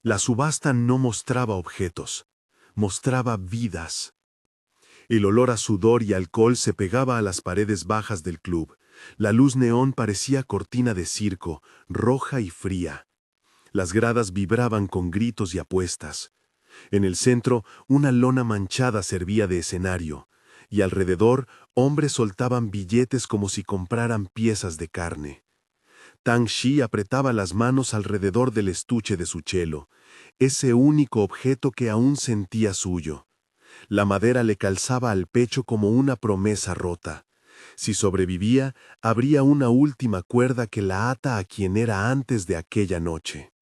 La subasta no mostraba objetos, mostraba vidas. El olor a sudor y alcohol se pegaba a las paredes bajas del club. La luz neón parecía cortina de circo, roja y fría. Las gradas vibraban con gritos y apuestas. En el centro, una lona manchada servía de escenario, y alrededor, hombres soltaban billetes como si compraran piezas de carne. Tang Shi apretaba las manos alrededor del estuche de su chelo, ese único objeto que aún sentía suyo. La madera le calzaba al pecho como una promesa rota. Si sobrevivía, habría una última cuerda que la ata a quien era antes de aquella noche.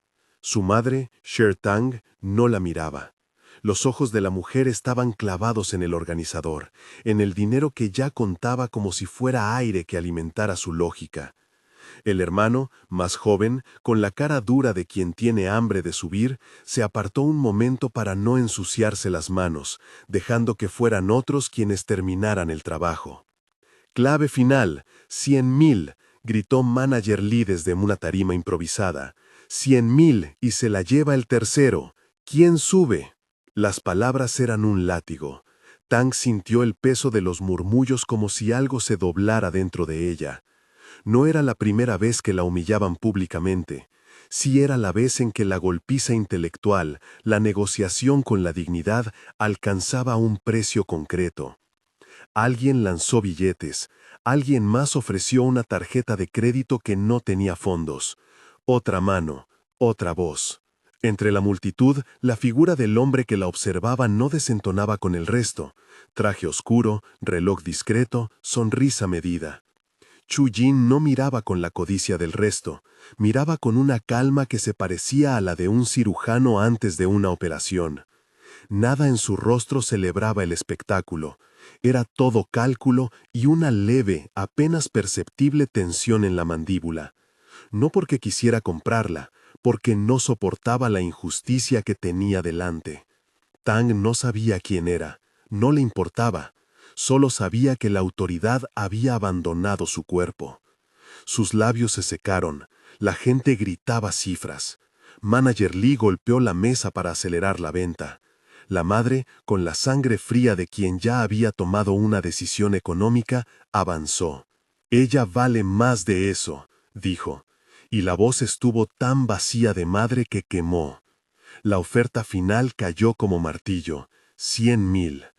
Su madre, Sher Tang, no la miraba. Los ojos de la mujer estaban clavados en el organizador, en el dinero que ya contaba como si fuera aire que alimentara su lógica. El hermano, más joven, con la cara dura de quien tiene hambre de subir, se apartó un momento para no ensuciarse las manos, dejando que fueran otros quienes terminaran el trabajo. «Clave final, 100.000», gritó Manager Lee desde una tarima improvisada. «100.000 y se la lleva el tercero. ¿Quién sube?». Las palabras eran un látigo. Tang sintió el peso de los murmullos como si algo se doblara dentro de ella. No era la primera vez que la humillaban públicamente. Sí era la vez en que la golpiza intelectual, la negociación con la dignidad, alcanzaba un precio concreto. Alguien lanzó billetes, alguien más ofreció una tarjeta de crédito que no tenía fondos. Otra mano, otra voz. Entre la multitud, la figura del hombre que la observaba no desentonaba con el resto. Traje oscuro, reloj discreto, sonrisa medida. Chu Jin no miraba con la codicia del resto, miraba con una calma que se parecía a la de un cirujano antes de una operación. Nada en su rostro celebraba el espectáculo. Era todo cálculo y una leve, apenas perceptible tensión en la mandíbula. No porque quisiera comprarla, porque no soportaba la injusticia que tenía delante. Tang no sabía quién era, no le importaba. Solo sabía que la autoridad había abandonado su cuerpo. Sus labios se secaron, la gente gritaba cifras. Manager Lee golpeó la mesa para acelerar la venta. La madre, con la sangre fría de quien ya había tomado una decisión económica, avanzó. «Ella vale más de eso», dijo, y la voz estuvo tan vacía de madre que quemó. La oferta final cayó como martillo, 100.000.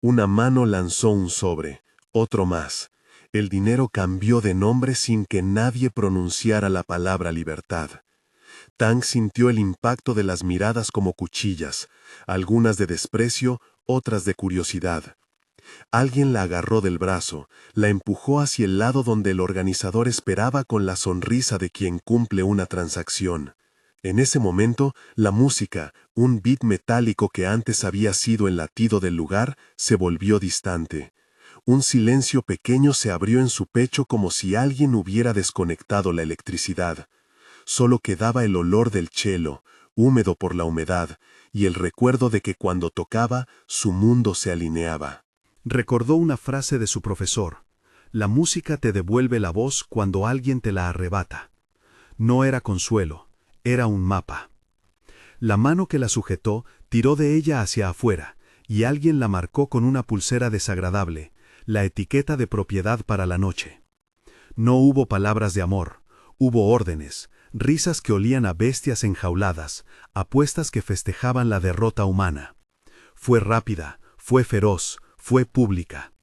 Una mano lanzó un sobre, otro más. El dinero cambió de nombre sin que nadie pronunciara la palabra libertad. Tang sintió el impacto de las miradas como cuchillas, algunas de desprecio, otras de curiosidad. Alguien la agarró del brazo, la empujó hacia el lado donde el organizador esperaba con la sonrisa de quien cumple una transacción. En ese momento, la música, un beat metálico que antes había sido el latido del lugar, se volvió distante. Un silencio pequeño se abrió en su pecho como si alguien hubiera desconectado la electricidad. Solo quedaba el olor del chelo, húmedo por la humedad, y el recuerdo de que cuando tocaba, su mundo se alineaba. Recordó una frase de su profesor: «La música te devuelve la voz cuando alguien te la arrebata». No era consuelo, era un mapa. La mano que la sujetó tiró de ella hacia afuera, y alguien la marcó con una pulsera desagradable, la etiqueta de propiedad para la noche. No hubo palabras de amor, hubo órdenes, risas que olían a bestias enjauladas, apuestas que festejaban la derrota humana. Fue rápida, fue feroz, fue pública.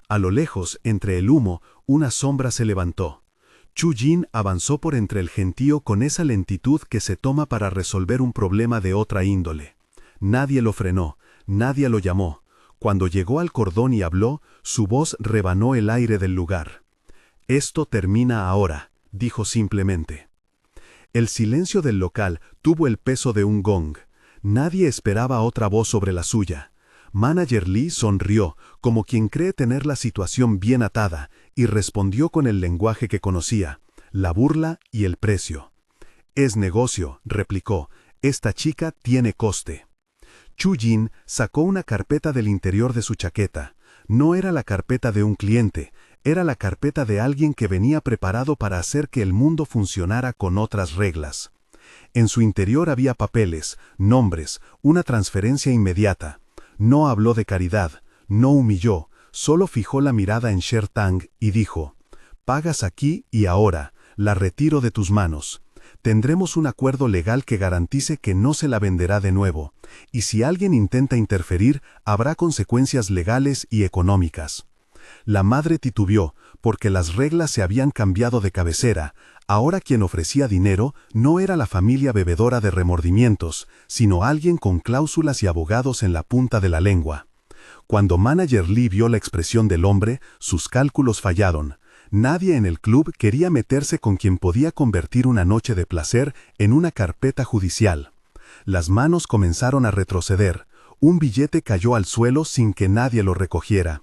A lo lejos, entre el humo, una sombra se levantó. Chu Jin avanzó por entre el gentío con esa lentitud que se toma para resolver un problema de otra índole. Nadie lo frenó, nadie lo llamó. Cuando llegó al cordón y habló, su voz rebanó el aire del lugar. «Esto termina ahora», dijo simplemente. El silencio del local tuvo el peso de un gong. Nadie esperaba otra voz sobre la suya. Manager Lee sonrió, como quien cree tener la situación bien atada, y respondió con el lenguaje que conocía, la burla y el precio. «Es negocio», replicó, «esta chica tiene coste». Chu Jin sacó una carpeta del interior de su chaqueta. No era la carpeta de un cliente, era la carpeta de alguien que venía preparado para hacer que el mundo funcionara con otras reglas. En su interior había papeles, nombres, una transferencia inmediata. No habló de caridad, no humilló, solo fijó la mirada en Sher Tang y dijo: «Pagas aquí y ahora, la retiro de tus manos. Tendremos un acuerdo legal que garantice que no se la venderá de nuevo, y si alguien intenta interferir, habrá consecuencias legales y económicas». La madre titubeó, porque las reglas se habían cambiado de cabecera. Ahora quien ofrecía dinero no era la familia bebedora de remordimientos, sino alguien con cláusulas y abogados en la punta de la lengua. Cuando Manager Lee vio la expresión del hombre, sus cálculos fallaron. Nadie en el club quería meterse con quien podía convertir una noche de placer en una carpeta judicial. Las manos comenzaron a retroceder. Un billete cayó al suelo sin que nadie lo recogiera.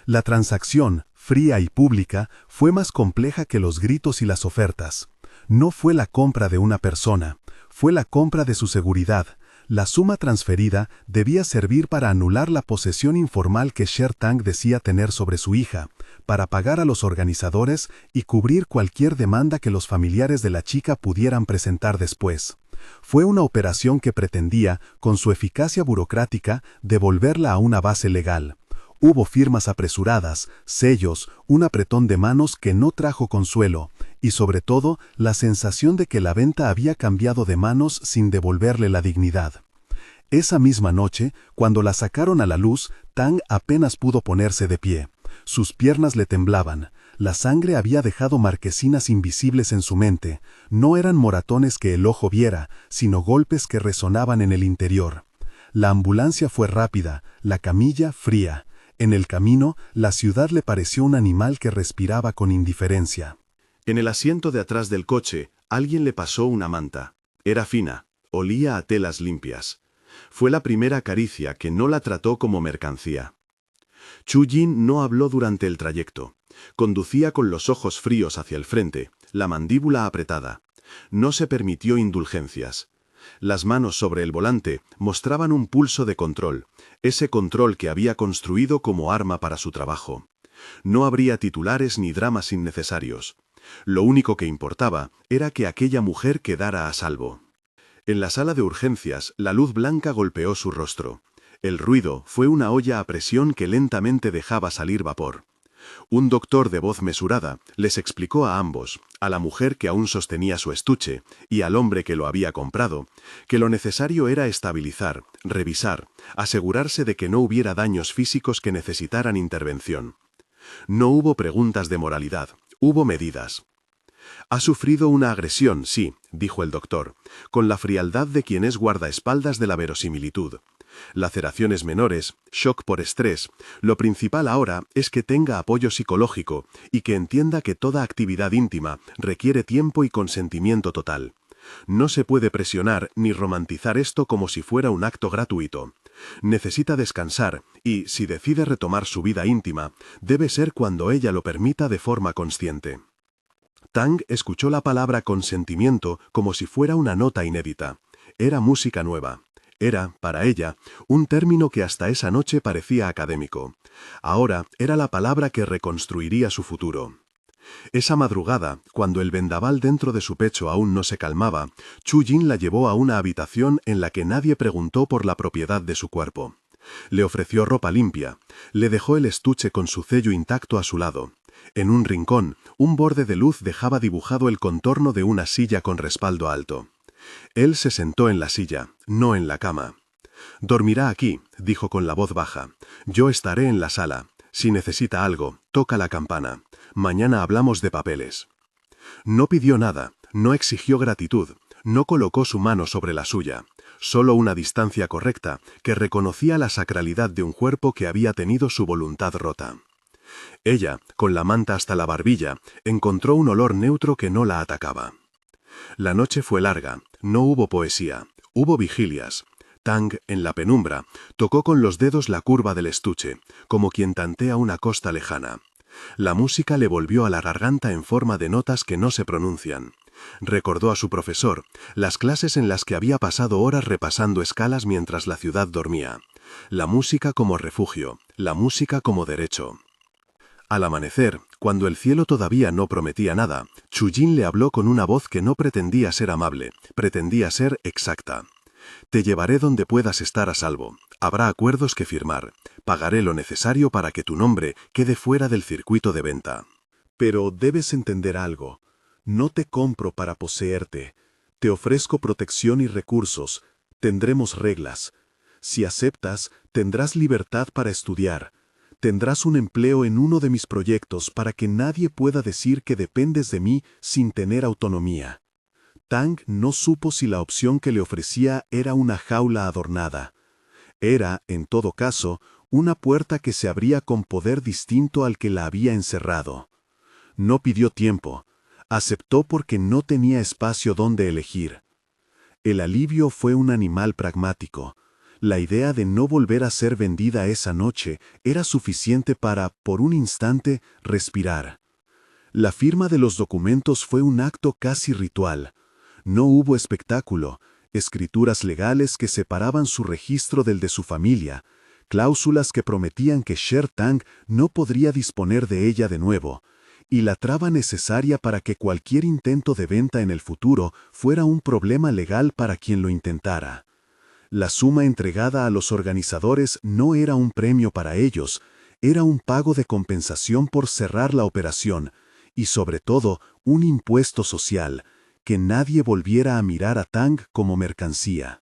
La transacción, fría y pública, fue más compleja que los gritos y las ofertas. No fue la compra de una persona, fue la compra de su seguridad. La suma transferida debía servir para anular la posesión informal que Sher Tang decía tener sobre su hija, para pagar a los organizadores y cubrir cualquier demanda que los familiares de la chica pudieran presentar después. Fue una operación que pretendía, con su eficacia burocrática, devolverla a una base legal. Hubo firmas apresuradas, sellos, un apretón de manos que no trajo consuelo, y sobre todo la sensación de que la venta había cambiado de manos sin devolverle la dignidad. Esa misma noche, cuando la sacaron a la luz, Tang apenas pudo ponerse de pie. Sus piernas le temblaban. La sangre había dejado marquesinas invisibles en su mente. No eran moratones que el ojo viera, sino golpes que resonaban en el interior. La ambulancia fue rápida, la camilla fría. En el camino, la ciudad le pareció un animal que respiraba con indiferencia. En el asiento de atrás del coche, alguien le pasó una manta. Era fina, olía a telas limpias. Fue la primera caricia que no la trató como mercancía. Chu Jin no habló durante el trayecto. Conducía con los ojos fríos hacia el frente, la mandíbula apretada. No se permitió indulgencias. Las manos sobre el volante mostraban un pulso de control, ese control que había construido como arma para su trabajo. No habría titulares ni dramas innecesarios. Lo único que importaba era que aquella mujer quedara a salvo. En la sala de urgencias, la luz blanca golpeó su rostro. El ruido fue una olla a presión que lentamente dejaba salir vapor. Un doctor de voz mesurada les explicó a ambos, a la mujer que aún sostenía su estuche y al hombre que lo había comprado, que lo necesario era estabilizar, revisar, asegurarse de que no hubiera daños físicos que necesitaran intervención. No hubo preguntas de moralidad, hubo medidas. «Ha sufrido una agresión, sí», dijo el doctor, con la frialdad de quien es guardaespaldas de la verosimilitud. Laceraciones menores, shock por estrés. Lo principal ahora es que tenga apoyo psicológico y que entienda que toda actividad íntima requiere tiempo y consentimiento total. No se puede presionar ni romantizar esto como si fuera un acto gratuito. Necesita descansar y, si decide retomar su vida íntima, debe ser cuando ella lo permita de forma consciente. Tang escuchó la palabra consentimiento como si fuera una nota inédita. Era música nueva. Era, para ella, un término que hasta esa noche parecía académico. Ahora era la palabra que reconstruiría su futuro. Esa madrugada, cuando el vendaval dentro de su pecho aún no se calmaba, Chu Jin la llevó a una habitación en la que nadie preguntó por la propiedad de su cuerpo. Le ofreció ropa limpia, le dejó el estuche con su sello intacto a su lado. En un rincón, un borde de luz dejaba dibujado el contorno de una silla con respaldo alto. Él se sentó en la silla, no en la cama. «Dormirá aquí», dijo con la voz baja. «Yo estaré en la sala. Si necesita algo, toca la campana. Mañana hablamos de papeles». No pidió nada, no exigió gratitud, no colocó su mano sobre la suya. Solo una distancia correcta que reconocía la sacralidad de un cuerpo que había tenido su voluntad rota. Ella, con la manta hasta la barbilla, encontró un olor neutro que no la atacaba. La noche fue larga, no hubo poesía, hubo vigilias. Tang, en la penumbra, tocó con los dedos la curva del estuche, como quien tantea una costa lejana. La música le volvió a la garganta en forma de notas que no se pronuncian. Recordó a su profesor, las clases en las que había pasado horas repasando escalas mientras la ciudad dormía. La música como refugio, la música como derecho. Al amanecer, cuando el cielo todavía no prometía nada, Chujin le habló con una voz que no pretendía ser amable, pretendía ser exacta. Te llevaré donde puedas estar a salvo. Habrá acuerdos que firmar. Pagaré lo necesario para que tu nombre quede fuera del circuito de venta. Pero debes entender algo. No te compro para poseerte. Te ofrezco protección y recursos. Tendremos reglas. Si aceptas, tendrás libertad para estudiar. Tendrás un empleo en uno de mis proyectos para que nadie pueda decir que dependes de mí sin tener autonomía. Tang no supo si la opción que le ofrecía era una jaula adornada. Era, en todo caso, una puerta que se abría con poder distinto al que la había encerrado. No pidió tiempo. Aceptó porque no tenía espacio donde elegir. El alivio fue un animal pragmático. La idea de no volver a ser vendida esa noche era suficiente para, por un instante, respirar. La firma de los documentos fue un acto casi ritual. No hubo espectáculo, escrituras legales que separaban su registro del de su familia, cláusulas que prometían que Sher Tang no podría disponer de ella de nuevo, y la traba necesaria para que cualquier intento de venta en el futuro fuera un problema legal para quien lo intentara. La suma entregada a los organizadores no era un premio para ellos, era un pago de compensación por cerrar la operación, y sobre todo un impuesto social, que nadie volviera a mirar a Tang como mercancía.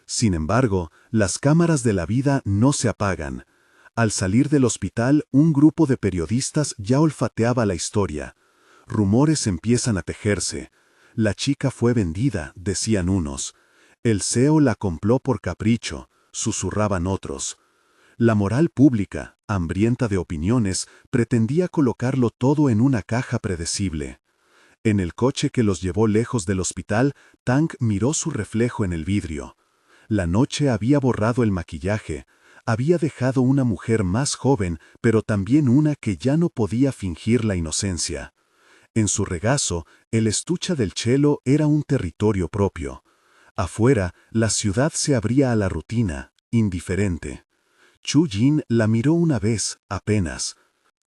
Sin embargo, las cámaras de la vida no se apagan. Al salir del hospital, un grupo de periodistas ya olfateaba la historia. Rumores empiezan a tejerse. La chica fue vendida, decían unos. El CEO la compró por capricho, susurraban otros. La moral pública, hambrienta de opiniones, pretendía colocarlo todo en una caja predecible. En el coche que los llevó lejos del hospital, Tang miró su reflejo en el vidrio. La noche había borrado el maquillaje, había dejado una mujer más joven, pero también una que ya no podía fingir la inocencia. En su regazo, el estuche del chelo era un territorio propio. Afuera, la ciudad se abría a la rutina, indiferente. Chujin la miró una vez, apenas.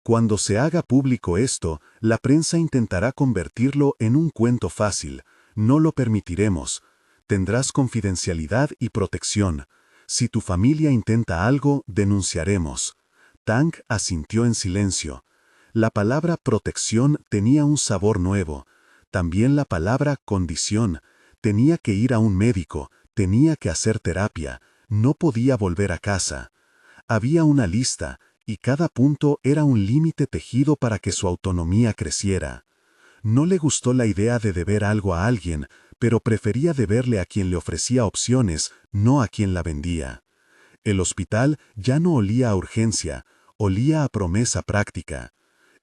Cuando se haga público esto, la prensa intentará convertirlo en un cuento fácil. No lo permitiremos. Tendrás confidencialidad y protección. Si tu familia intenta algo, denunciaremos. Tang asintió en silencio. La palabra protección tenía un sabor nuevo. También la palabra condición. Tenía que ir a un médico, tenía que hacer terapia, no podía volver a casa. Había una lista, y cada punto era un límite tejido para que su autonomía creciera. No le gustó la idea de deber algo a alguien, pero prefería deberle a quien le ofrecía opciones, no a quien la vendía. El hospital ya no olía a urgencia, olía a promesa práctica.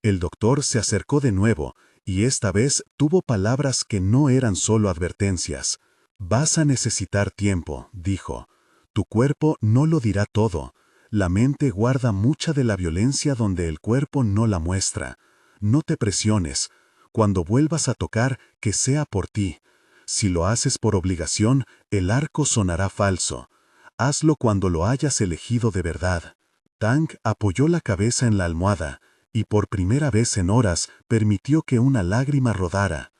El doctor se acercó de nuevo, y esta vez tuvo palabras que no eran solo advertencias. Vas a necesitar tiempo, dijo. Tu cuerpo no lo dirá todo. La mente guarda mucha de la violencia donde el cuerpo no la muestra. No te presiones. Cuando vuelvas a tocar, que sea por ti. Si lo haces por obligación, el arco sonará falso. Hazlo cuando lo hayas elegido de verdad. Tang apoyó la cabeza en la almohada, y por primera vez en horas permitió que una lágrima rodara.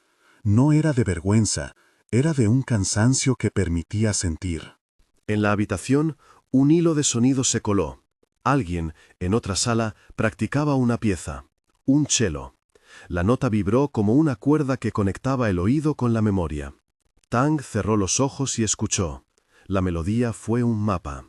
No era de vergüenza, era de un cansancio que permitía sentir. En la habitación, un hilo de sonido se coló. Alguien, en otra sala, practicaba una pieza, un cello. La nota vibró como una cuerda que conectaba el oído con la memoria. Tang cerró los ojos y escuchó. La melodía fue un mapa.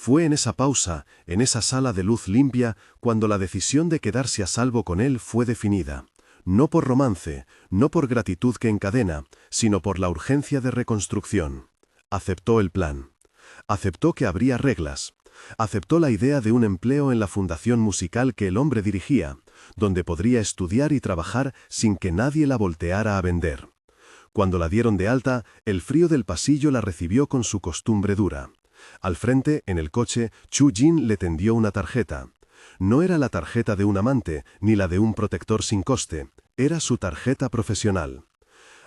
Fue en esa pausa, en esa sala de luz limpia, cuando la decisión de quedarse a salvo con él fue definida. No por romance, no por gratitud que encadena, sino por la urgencia de reconstrucción. Aceptó el plan. Aceptó que habría reglas. Aceptó la idea de un empleo en la fundación musical que el hombre dirigía, donde podría estudiar y trabajar sin que nadie la volteara a vender. Cuando la dieron de alta, el frío del pasillo la recibió con su costumbre dura. Al frente, en el coche, Chujin le tendió una tarjeta. No era la tarjeta de un amante, ni la de un protector sin coste. Era su tarjeta profesional.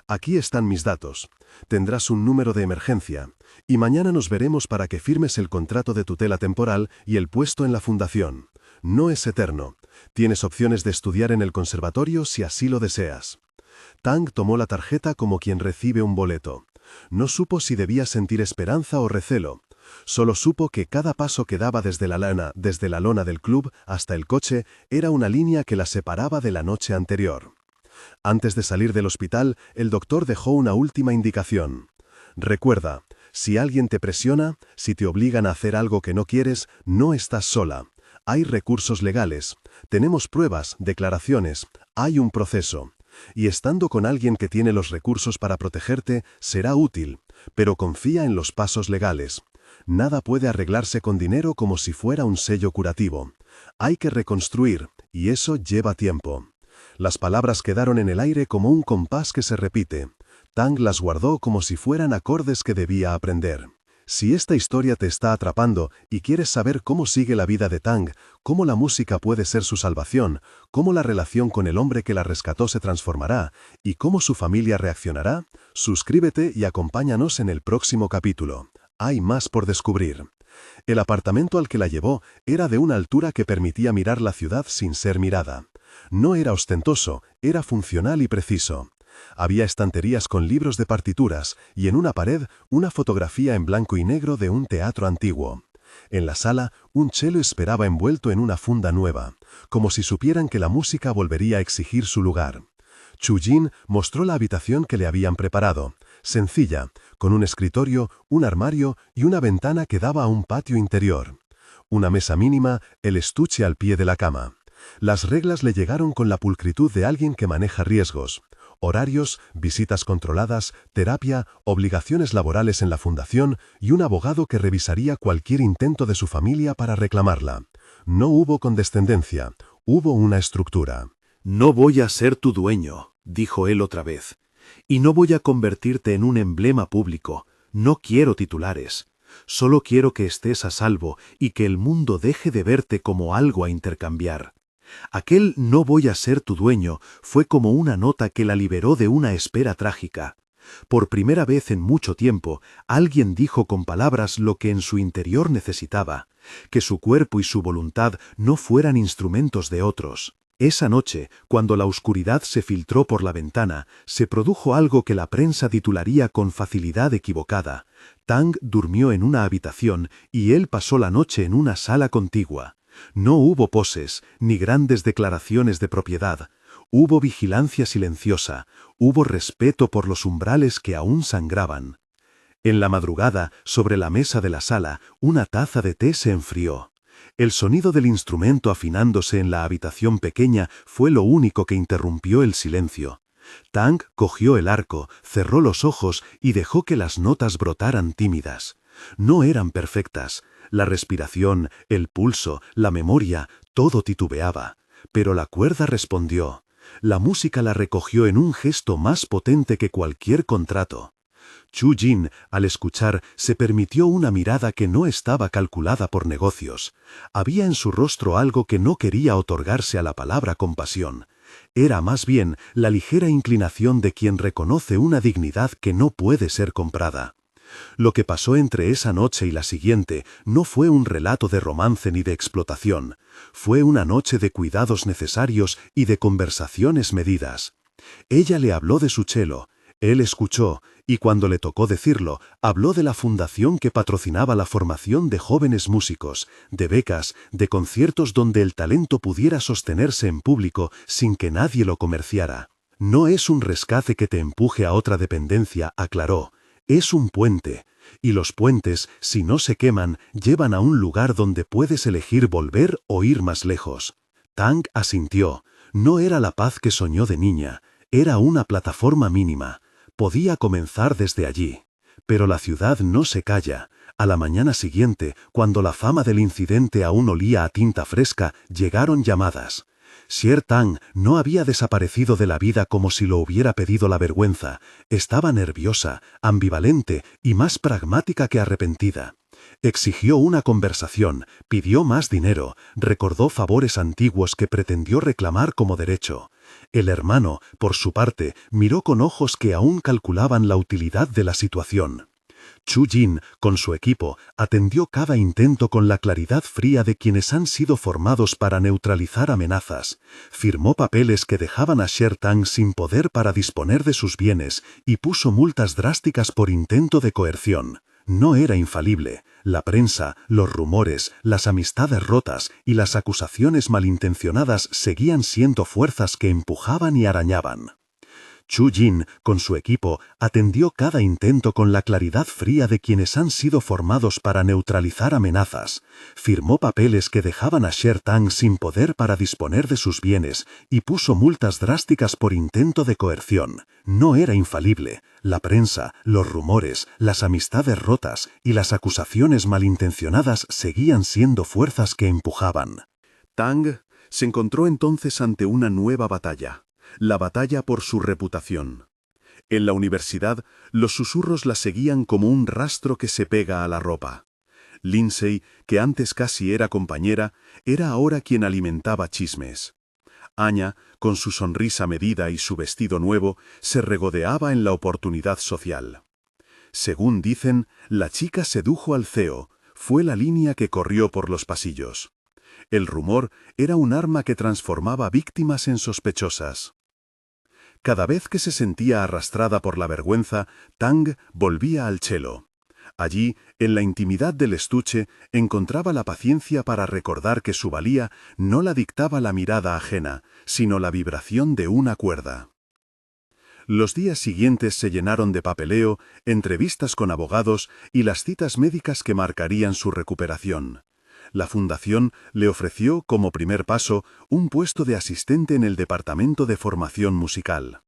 Aquí están mis datos. Tendrás un número de emergencia. Y mañana nos veremos para que firmes el contrato de tutela temporal y el puesto en la fundación. No es eterno. Tienes opciones de estudiar en el conservatorio si así lo deseas. Tang tomó la tarjeta como quien recibe un boleto. No supo si debía sentir esperanza o recelo. Solo supo que cada paso que daba desde la lona del club hasta el coche era una línea que la separaba de la noche anterior. Antes de salir del hospital, el doctor dejó una última indicación. Recuerda, si alguien te presiona, si te obligan a hacer algo que no quieres, no estás sola. Hay recursos legales, tenemos pruebas, declaraciones, hay un proceso. Y estando con alguien que tiene los recursos para protegerte, será útil, pero confía en los pasos legales. Nada puede arreglarse con dinero como si fuera un sello curativo. Hay que reconstruir, y eso lleva tiempo. Las palabras quedaron en el aire como un compás que se repite. Tang las guardó como si fueran acordes que debía aprender. Si esta historia te está atrapando y quieres saber cómo sigue la vida de Tang, cómo la música puede ser su salvación, cómo la relación con el hombre que la rescató se transformará y cómo su familia reaccionará, suscríbete y acompáñanos en el próximo capítulo. Hay más por descubrir. El apartamento al que la llevó era de una altura que permitía mirar la ciudad sin ser mirada. No era ostentoso, era funcional y preciso. Había estanterías con libros de partituras y en una pared una fotografía en blanco y negro de un teatro antiguo. En la sala, un cello esperaba envuelto en una funda nueva, como si supieran que la música volvería a exigir su lugar. Chu Jin mostró la habitación que le habían preparado, sencilla, con un escritorio, un armario y una ventana que daba a un patio interior. Una mesa mínima, el estuche al pie de la cama. Las reglas le llegaron con la pulcritud de alguien que maneja riesgos. Horarios, visitas controladas, terapia, obligaciones laborales en la fundación y un abogado que revisaría cualquier intento de su familia para reclamarla. No hubo condescendencia, hubo una estructura. «No voy a ser tu dueño», dijo él otra vez. «Y no voy a convertirte en un emblema público. No quiero titulares. Solo quiero que estés a salvo y que el mundo deje de verte como algo a intercambiar». Aquel «no voy a ser tu dueño» fue como una nota que la liberó de una espera trágica. Por primera vez en mucho tiempo, alguien dijo con palabras lo que en su interior necesitaba, que su cuerpo y su voluntad no fueran instrumentos de otros. Esa noche, cuando la oscuridad se filtró por la ventana, se produjo algo que la prensa titularía con facilidad equivocada. Tang durmió en una habitación y él pasó la noche en una sala contigua. No hubo poses, ni grandes declaraciones de propiedad. Hubo vigilancia silenciosa, hubo respeto por los umbrales que aún sangraban. En la madrugada, sobre la mesa de la sala, una taza de té se enfrió. El sonido del instrumento afinándose en la habitación pequeña fue lo único que interrumpió el silencio. Tang cogió el arco, cerró los ojos y dejó que las notas brotaran tímidas. No eran perfectas. La respiración, el pulso, la memoria, todo titubeaba. Pero la cuerda respondió. La música la recogió en un gesto más potente que cualquier contrato. Chu Jin, al escuchar, se permitió una mirada que no estaba calculada por negocios. Había en su rostro algo que no quería otorgarse a la palabra compasión. Era más bien la ligera inclinación de quien reconoce una dignidad que no puede ser comprada. Lo que pasó entre esa noche y la siguiente no fue un relato de romance ni de explotación. Fue una noche de cuidados necesarios y de conversaciones medidas. Ella le habló de su cello, él escuchó, y cuando le tocó decirlo, habló de la fundación que patrocinaba la formación de jóvenes músicos, de becas, de conciertos donde el talento pudiera sostenerse en público sin que nadie lo comerciara. No es un rescate que te empuje a otra dependencia, aclaró. Es un puente, y los puentes, si no se queman, llevan a un lugar donde puedes elegir volver o ir más lejos. Tang asintió. No era la paz que soñó de niña, era una plataforma mínima. Podía comenzar desde allí. Pero la ciudad no se calla. A la mañana siguiente, cuando la fama del incidente aún olía a tinta fresca, llegaron llamadas. Xier Tang no había desaparecido de la vida como si lo hubiera pedido la vergüenza. Estaba nerviosa, ambivalente y más pragmática que arrepentida. Exigió una conversación, pidió más dinero, recordó favores antiguos que pretendió reclamar como derecho. El hermano, por su parte, miró con ojos que aún calculaban la utilidad de la situación. Chu Jin, con su equipo, atendió cada intento con la claridad fría de quienes han sido formados para neutralizar amenazas. Firmó papeles que dejaban a Sher Tang sin poder para disponer de sus bienes y puso multas drásticas por intento de coerción. No era infalible. La prensa, los rumores, las amistades rotas y las acusaciones malintencionadas seguían siendo fuerzas que empujaban y arañaban. Chu Jin, con su equipo, atendió cada intento con la claridad fría de quienes han sido formados para neutralizar amenazas. Firmó papeles que dejaban a Sher Tang sin poder para disponer de sus bienes y puso multas drásticas por intento de coerción. No era infalible. La prensa, los rumores, las amistades rotas y las acusaciones malintencionadas seguían siendo fuerzas que empujaban. Tang se encontró entonces ante una nueva batalla. La batalla por su reputación. En la universidad, los susurros la seguían como un rastro que se pega a la ropa. Lindsay, que antes casi era compañera, era ahora quien alimentaba chismes. Anya, con su sonrisa medida y su vestido nuevo, se regodeaba en la oportunidad social. Según dicen, la chica sedujo al CEO, fue la línea que corrió por los pasillos. El rumor era un arma que transformaba víctimas en sospechosas. Cada vez que se sentía arrastrada por la vergüenza, Tang volvía al cello. Allí, en la intimidad del estuche, encontraba la paciencia para recordar que su valía no la dictaba la mirada ajena, sino la vibración de una cuerda. Los días siguientes se llenaron de papeleo, entrevistas con abogados y las citas médicas que marcarían su recuperación. La fundación le ofreció, como primer paso, un puesto de asistente en el departamento de formación musical.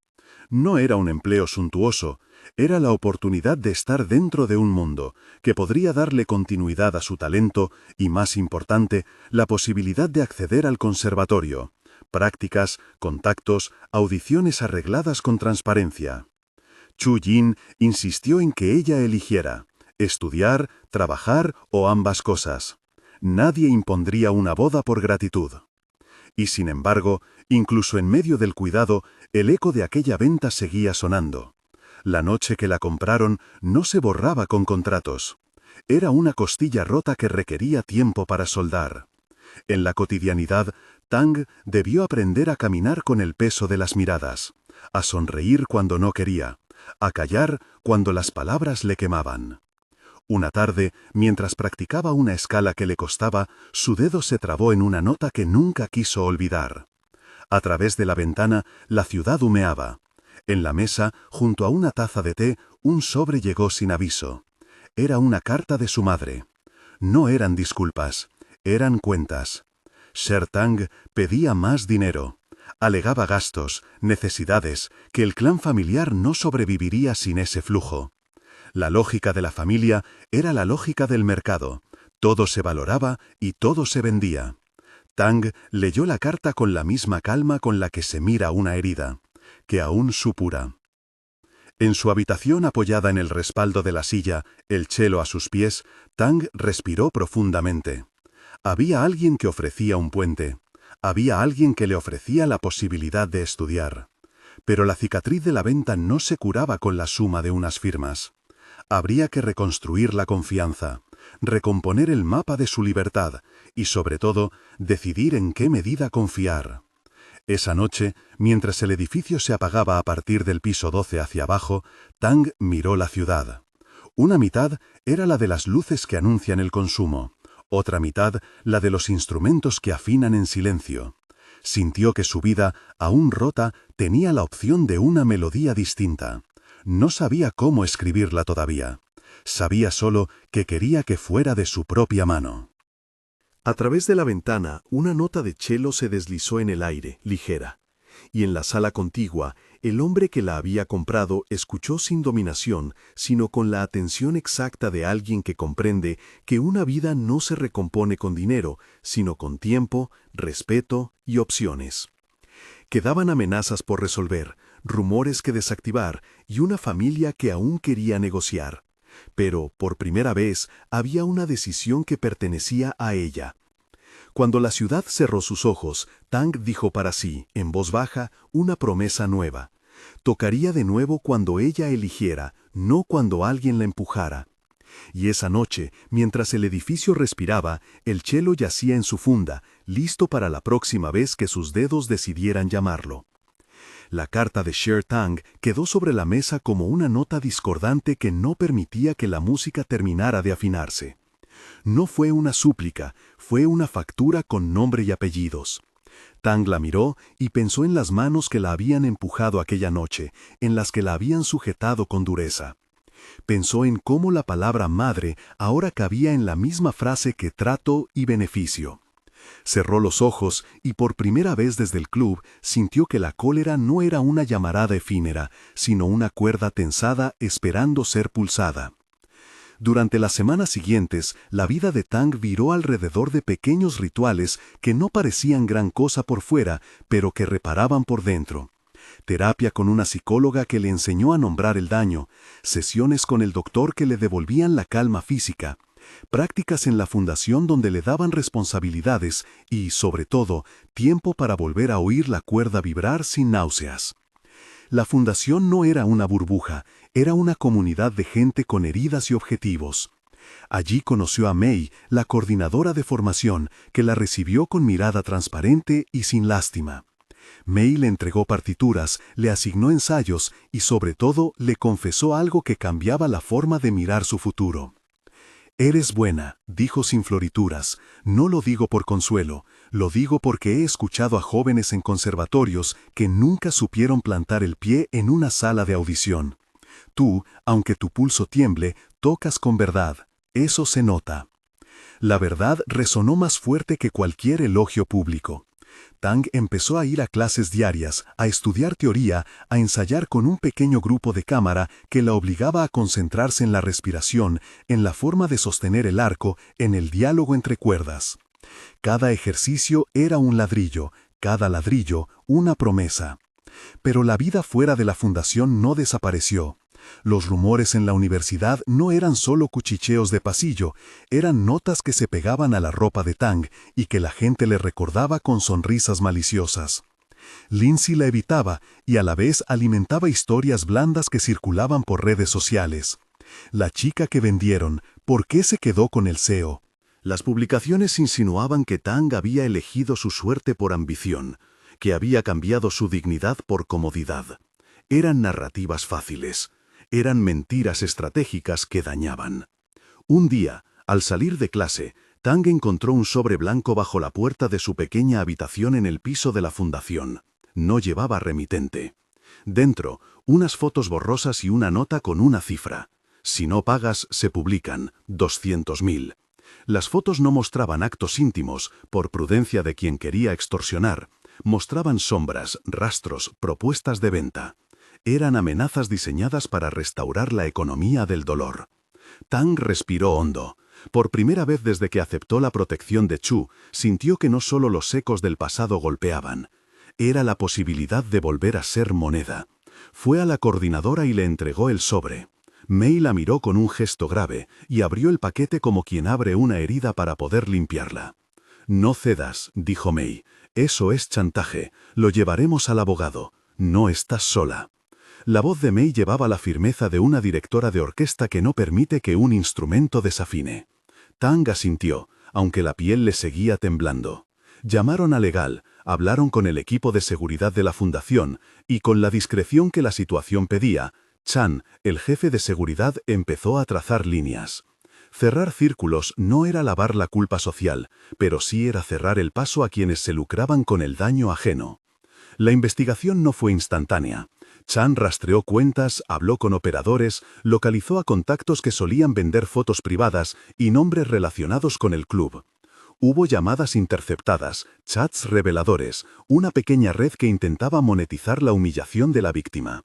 No era un empleo suntuoso, era la oportunidad de estar dentro de un mundo que podría darle continuidad a su talento y, más importante, la posibilidad de acceder al conservatorio. Prácticas, contactos, audiciones arregladas con transparencia. Chu Jin insistió en que ella eligiera, estudiar, trabajar o ambas cosas. Nadie impondría una boda por gratitud. Y sin embargo, incluso en medio del cuidado, el eco de aquella venta seguía sonando. La noche que la compraron no se borraba con contratos. Era una costilla rota que requería tiempo para soldar. En la cotidianidad, Tang debió aprender a caminar con el peso de las miradas, a sonreír cuando no quería, a callar cuando las palabras le quemaban. Una tarde, mientras practicaba una escala que le costaba, su dedo se trabó en una nota que nunca quiso olvidar. A través de la ventana, la ciudad humeaba. En la mesa, junto a una taza de té, un sobre llegó sin aviso. Era una carta de su madre. No eran disculpas, eran cuentas. Sher Tang pedía más dinero. Alegaba gastos, necesidades, que el clan familiar no sobreviviría sin ese flujo. La lógica de la familia era la lógica del mercado. Todo se valoraba y todo se vendía. Tang leyó la carta con la misma calma con la que se mira una herida, que aún supura. En su habitación apoyada en el respaldo de la silla, el cello a sus pies, Tang respiró profundamente. Había alguien que ofrecía un puente. Había alguien que le ofrecía la posibilidad de estudiar. Pero la cicatriz de la venta no se curaba con la suma de unas firmas. Habría que reconstruir la confianza, recomponer el mapa de su libertad y, sobre todo, decidir en qué medida confiar. Esa noche, mientras el edificio se apagaba a partir del piso 12 hacia abajo, Tang miró la ciudad. Una mitad era la de las luces que anuncian el consumo, otra mitad la de los instrumentos que afinan en silencio. Sintió que su vida, aún rota, tenía la opción de una melodía distinta. No sabía cómo escribirla todavía. Sabía solo que quería que fuera de su propia mano. A través de la ventana, una nota de cello se deslizó en el aire, ligera. Y en la sala contigua, el hombre que la había comprado escuchó sin dominación, sino con la atención exacta de alguien que comprende que una vida no se recompone con dinero, sino con tiempo, respeto y opciones. Quedaban amenazas por resolver, rumores que desactivar y una familia que aún quería negociar. Pero, por primera vez, había una decisión que pertenecía a ella. Cuando la ciudad cerró sus ojos, Tang dijo para sí, en voz baja, una promesa nueva. Tocaría de nuevo cuando ella eligiera, no cuando alguien la empujara. Y esa noche, mientras el edificio respiraba, el cello yacía en su funda, listo para la próxima vez que sus dedos decidieran llamarlo. La carta de Cher Tang quedó sobre la mesa como una nota discordante que no permitía que la música terminara de afinarse. No fue una súplica, fue una factura con nombre y apellidos. Tang la miró y pensó en las manos que la habían empujado aquella noche, en las que la habían sujetado con dureza. Pensó en cómo la palabra madre ahora cabía en la misma frase que trato y beneficio. Cerró los ojos y por primera vez desde el club sintió que la cólera no era una llamarada efímera, sino una cuerda tensada esperando ser pulsada. Durante las semanas siguientes, la vida de Tang viró alrededor de pequeños rituales que no parecían gran cosa por fuera, pero que reparaban por dentro. Terapia con una psicóloga que le enseñó a nombrar el daño, sesiones con el doctor que le devolvían la calma física, prácticas en la fundación donde le daban responsabilidades y, sobre todo, tiempo para volver a oír la cuerda vibrar sin náuseas. La fundación no era una burbuja, era una comunidad de gente con heridas y objetivos. Allí conoció a Mei, la coordinadora de formación, que la recibió con mirada transparente y sin lástima. Mei le entregó partituras, le asignó ensayos y sobre todo le confesó algo que cambiaba la forma de mirar su futuro. «Eres buena», dijo sin florituras, «no lo digo por consuelo, lo digo porque he escuchado a jóvenes en conservatorios que nunca supieron plantar el pie en una sala de audición. Tú, aunque tu pulso tiemble, tocas con verdad, eso se nota». La verdad resonó más fuerte que cualquier elogio público. Tang empezó a ir a clases diarias, a estudiar teoría, a ensayar con un pequeño grupo de cámara que la obligaba a concentrarse en la respiración, en la forma de sostener el arco, en el diálogo entre cuerdas. Cada ejercicio era un ladrillo, cada ladrillo una promesa. Pero la vida fuera de la fundación no desapareció. Los rumores en la universidad no eran solo cuchicheos de pasillo, eran notas que se pegaban a la ropa de Tang y que la gente le recordaba con sonrisas maliciosas. Lindsay la evitaba y a la vez alimentaba historias blandas que circulaban por redes sociales. La chica que vendieron, ¿por qué se quedó con el CEO? Las publicaciones insinuaban que Tang había elegido su suerte por ambición, que había cambiado su dignidad por comodidad. Eran narrativas fáciles. Eran mentiras estratégicas que dañaban. Un día, al salir de clase, Tang encontró un sobre blanco bajo la puerta de su pequeña habitación en el piso de la fundación. No llevaba remitente. Dentro, unas fotos borrosas y una nota con una cifra. Si no pagas, se publican, 200.000. Las fotos no mostraban actos íntimos, por prudencia de quien quería extorsionar. Mostraban sombras, rastros, propuestas de venta. Eran amenazas diseñadas para restaurar la economía del dolor. Tang respiró hondo. Por primera vez desde que aceptó la protección de Chu, sintió que no solo los ecos del pasado golpeaban. Era la posibilidad de volver a ser moneda. Fue a la coordinadora y le entregó el sobre. Mei la miró con un gesto grave y abrió el paquete como quien abre una herida para poder limpiarla. «No cedas», dijo Mei. «Eso es chantaje. Lo llevaremos al abogado. No estás sola». La voz de Mei llevaba la firmeza de una directora de orquesta que no permite que un instrumento desafine. Tang asintió, aunque la piel le seguía temblando. Llamaron a legal, hablaron con el equipo de seguridad de la fundación y con la discreción que la situación pedía, Chan, el jefe de seguridad, empezó a trazar líneas. Cerrar círculos no era lavar la culpa social, pero sí era cerrar el paso a quienes se lucraban con el daño ajeno. La investigación no fue instantánea. Chan rastreó cuentas, habló con operadores, localizó a contactos que solían vender fotos privadas y nombres relacionados con el club. Hubo llamadas interceptadas, chats reveladores, una pequeña red que intentaba monetizar la humillación de la víctima.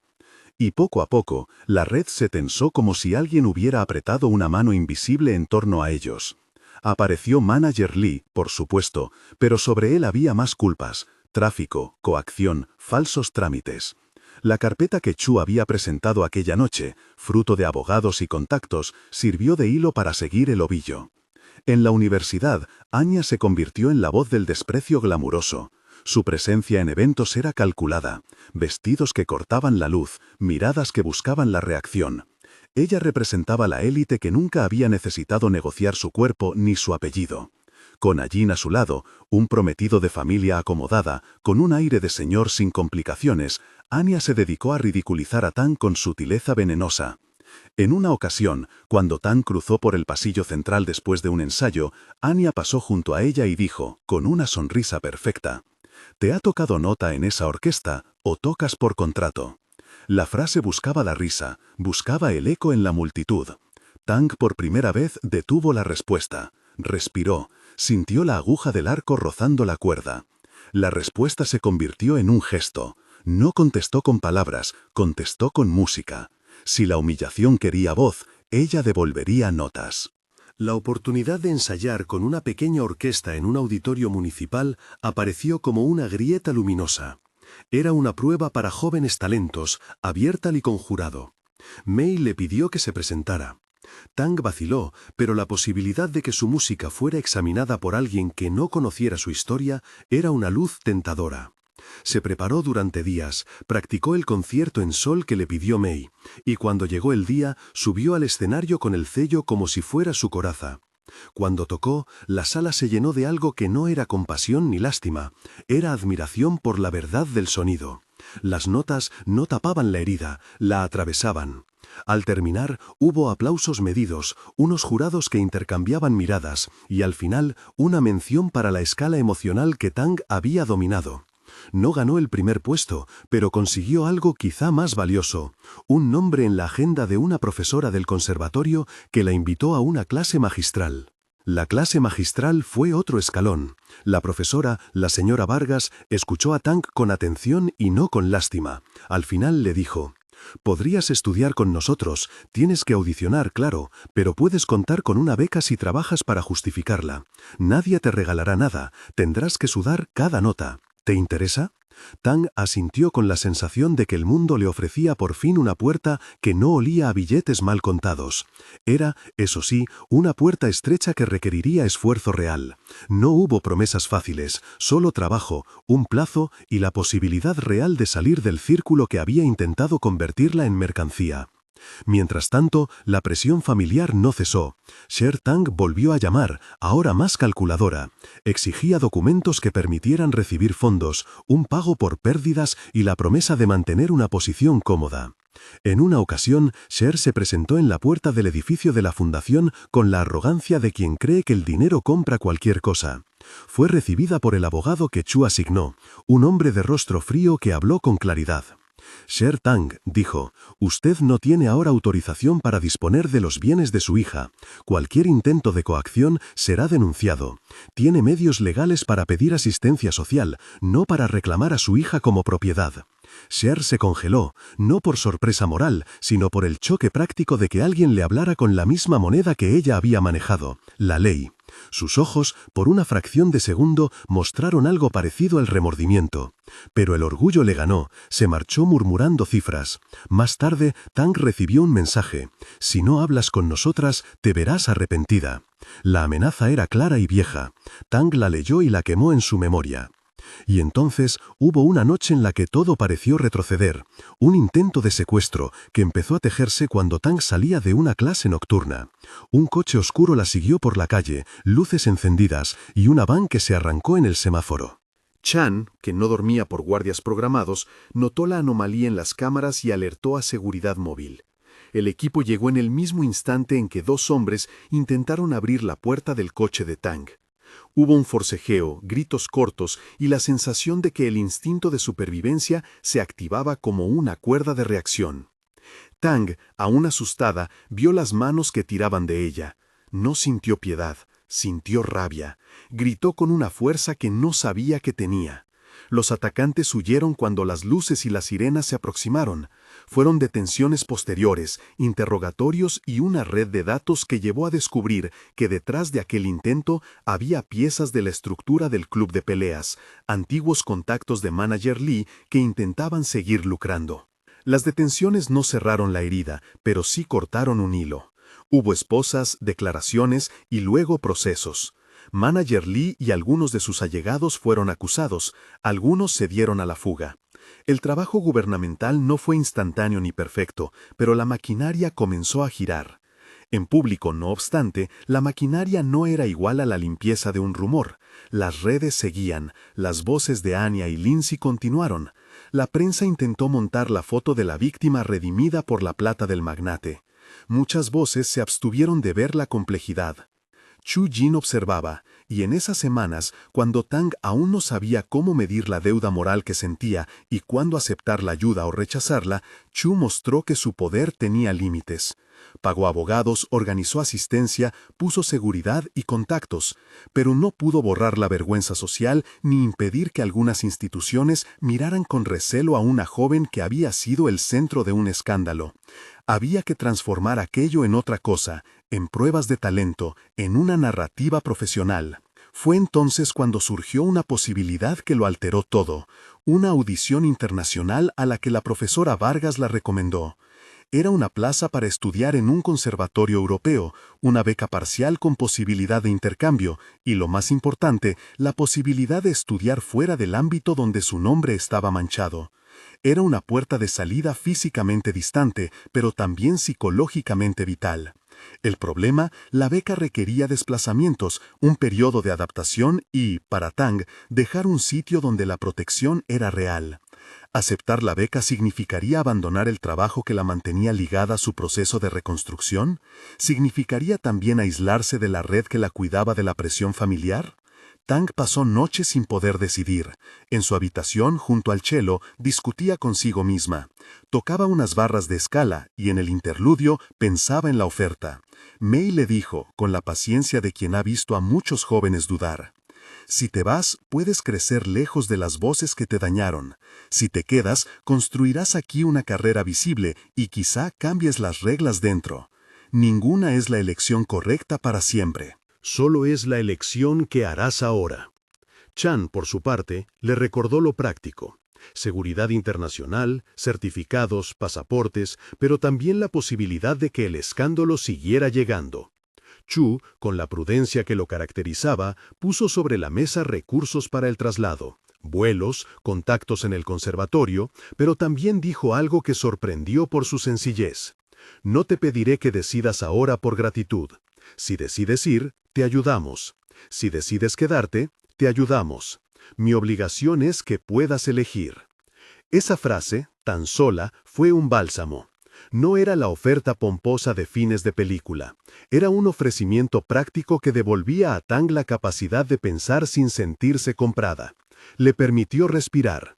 Y poco a poco, la red se tensó como si alguien hubiera apretado una mano invisible en torno a ellos. Apareció Manager Lee, por supuesto, pero sobre él había más culpas: tráfico, coacción, falsos trámites. La carpeta que Chu había presentado aquella noche, fruto de abogados y contactos, sirvió de hilo para seguir el ovillo. En la universidad, Anya se convirtió en la voz del desprecio glamuroso. Su presencia en eventos era calculada, vestidos que cortaban la luz, miradas que buscaban la reacción. Ella representaba la élite que nunca había necesitado negociar su cuerpo ni su apellido. Con Ajin a su lado, un prometido de familia acomodada, con un aire de señor sin complicaciones, Anya se dedicó a ridiculizar a Tang con sutileza venenosa. En una ocasión, cuando Tang cruzó por el pasillo central después de un ensayo, Anya pasó junto a ella y dijo, con una sonrisa perfecta: «¿Te ha tocado nota en esa orquesta o tocas por contrato?». La frase buscaba la risa, buscaba el eco en la multitud. Tang por primera vez detuvo la respuesta. Respiró, sintió la aguja del arco rozando la cuerda. La respuesta se convirtió en un gesto. No contestó con palabras, contestó con música. Si la humillación quería voz, ella devolvería notas. La oportunidad de ensayar con una pequeña orquesta en un auditorio municipal apareció como una grieta luminosa. Era una prueba para jóvenes talentos, abierta al conjurado. May le pidió que se presentara. Tang vaciló, pero la posibilidad de que su música fuera examinada por alguien que no conociera su historia era una luz tentadora. Se preparó durante días, practicó el concierto en sol que le pidió May, y cuando llegó el día, subió al escenario con el cello como si fuera su coraza. Cuando tocó, la sala se llenó de algo que no era compasión ni lástima, era admiración por la verdad del sonido. Las notas no tapaban la herida, la atravesaban. Al terminar, hubo aplausos medidos, unos jurados que intercambiaban miradas, y al final, una mención para la escala emocional que Tang había dominado. No ganó el primer puesto, pero consiguió algo quizá más valioso, un nombre en la agenda de una profesora del conservatorio que la invitó a una clase magistral. La clase magistral fue otro escalón. La profesora, la señora Vargas, escuchó a Tang con atención y no con lástima. Al final le dijo: «Podrías estudiar con nosotros, tienes que audicionar, claro, pero puedes contar con una beca si trabajas para justificarla. Nadie te regalará nada, tendrás que sudar cada nota. ¿Te interesa?». Tang asintió con la sensación de que el mundo le ofrecía por fin una puerta que no olía a billetes mal contados. Era, eso sí, una puerta estrecha que requeriría esfuerzo real. No hubo promesas fáciles, solo trabajo, un plazo y la posibilidad real de salir del círculo que había intentado convertirla en mercancía. Mientras tanto, la presión familiar no cesó. Sher Tang volvió a llamar, ahora más calculadora. Exigía documentos que permitieran recibir fondos, un pago por pérdidas y la promesa de mantener una posición cómoda. En una ocasión, Sher se presentó en la puerta del edificio de la fundación con la arrogancia de quien cree que el dinero compra cualquier cosa. Fue recibida por el abogado que Chu asignó, un hombre de rostro frío que habló con claridad. «Sher Tang», dijo, «usted no tiene ahora autorización para disponer de los bienes de su hija. Cualquier intento de coacción será denunciado. Tiene medios legales para pedir asistencia social, no para reclamar a su hija como propiedad». Sher se congeló, no por sorpresa moral, sino por el choque práctico de que alguien le hablara con la misma moneda que ella había manejado, la ley. Sus ojos, por una fracción de segundo, mostraron algo parecido al remordimiento. Pero el orgullo le ganó, se marchó murmurando cifras. Más tarde, Tang recibió un mensaje: «Si no hablas con nosotras, te verás arrepentida». La amenaza era clara y vieja. Tang la leyó y la quemó en su memoria. Y entonces hubo una noche en la que todo pareció retroceder, un intento de secuestro que empezó a tejerse cuando Tang salía de una clase nocturna. Un coche oscuro la siguió por la calle, luces encendidas y una van que se arrancó en el semáforo. Chan, que no dormía por guardias programados, notó la anomalía en las cámaras y alertó a seguridad móvil. El equipo llegó en el mismo instante en que dos hombres intentaron abrir la puerta del coche de Tang. Hubo un forcejeo, gritos cortos y la sensación de que el instinto de supervivencia se activaba como una cuerda de reacción. Tang, aún asustada, vio las manos que tiraban de ella. No sintió piedad, sintió rabia. Gritó con una fuerza que no sabía que tenía. Los atacantes huyeron cuando las luces y las sirenas se aproximaron. Fueron detenciones posteriores, interrogatorios y una red de datos que llevó a descubrir que detrás de aquel intento había piezas de la estructura del club de peleas, antiguos contactos de Manager Lee que intentaban seguir lucrando. Las detenciones no cerraron la herida, pero sí cortaron un hilo. Hubo esposas, declaraciones y luego procesos. Manager Lee y algunos de sus allegados fueron acusados, algunos se dieron a la fuga. El trabajo gubernamental no fue instantáneo ni perfecto, pero la maquinaria comenzó a girar. En público, no obstante, la maquinaria no era igual a la limpieza de un rumor. Las redes seguían, las voces de Anya y Lindsay continuaron. La prensa intentó montar la foto de la víctima redimida por la plata del magnate. Muchas voces se abstuvieron de ver la complejidad. Chu Jin observaba, y en esas semanas, cuando Tang aún no sabía cómo medir la deuda moral que sentía y cuándo aceptar la ayuda o rechazarla, Chu mostró que su poder tenía límites. Pagó abogados, organizó asistencia, puso seguridad y contactos, pero no pudo borrar la vergüenza social ni impedir que algunas instituciones miraran con recelo a una joven que había sido el centro de un escándalo. Había que transformar aquello en otra cosa, en pruebas de talento, en una narrativa profesional. Fue entonces cuando surgió una posibilidad que lo alteró todo, una audición internacional a la que la profesora Vargas la recomendó. Era una plaza para estudiar en un conservatorio europeo, una beca parcial con posibilidad de intercambio y, lo más importante, la posibilidad de estudiar fuera del ámbito donde su nombre estaba manchado. Era una puerta de salida físicamente distante, pero también psicológicamente vital. El problema, la beca requería desplazamientos, un periodo de adaptación y, para Tang, dejar un sitio donde la protección era real. ¿Aceptar la beca significaría abandonar el trabajo que la mantenía ligada a su proceso de reconstrucción? ¿Significaría también aislarse de la red que la cuidaba de la presión familiar? Tang pasó noches sin poder decidir. En su habitación, junto al cello, discutía consigo misma. Tocaba unas barras de escala y en el interludio pensaba en la oferta. Mei le dijo, con la paciencia de quien ha visto a muchos jóvenes dudar: si te vas, puedes crecer lejos de las voces que te dañaron. Si te quedas, construirás aquí una carrera visible y quizá cambies las reglas dentro. Ninguna es la elección correcta para siempre. Solo es la elección que harás ahora. Chan, por su parte, le recordó lo práctico: seguridad internacional, certificados, pasaportes, pero también la posibilidad de que el escándalo siguiera llegando. Chu, con la prudencia que lo caracterizaba, puso sobre la mesa recursos para el traslado, vuelos, contactos en el conservatorio, pero también dijo algo que sorprendió por su sencillez: no te pediré que decidas ahora por gratitud. Si decides ir, te ayudamos. Si decides quedarte, te ayudamos. Mi obligación es que puedas elegir. Esa frase, tan sola, fue un bálsamo. No era la oferta pomposa de fines de película. Era un ofrecimiento práctico que devolvía a Tang la capacidad de pensar sin sentirse comprada. Le permitió respirar.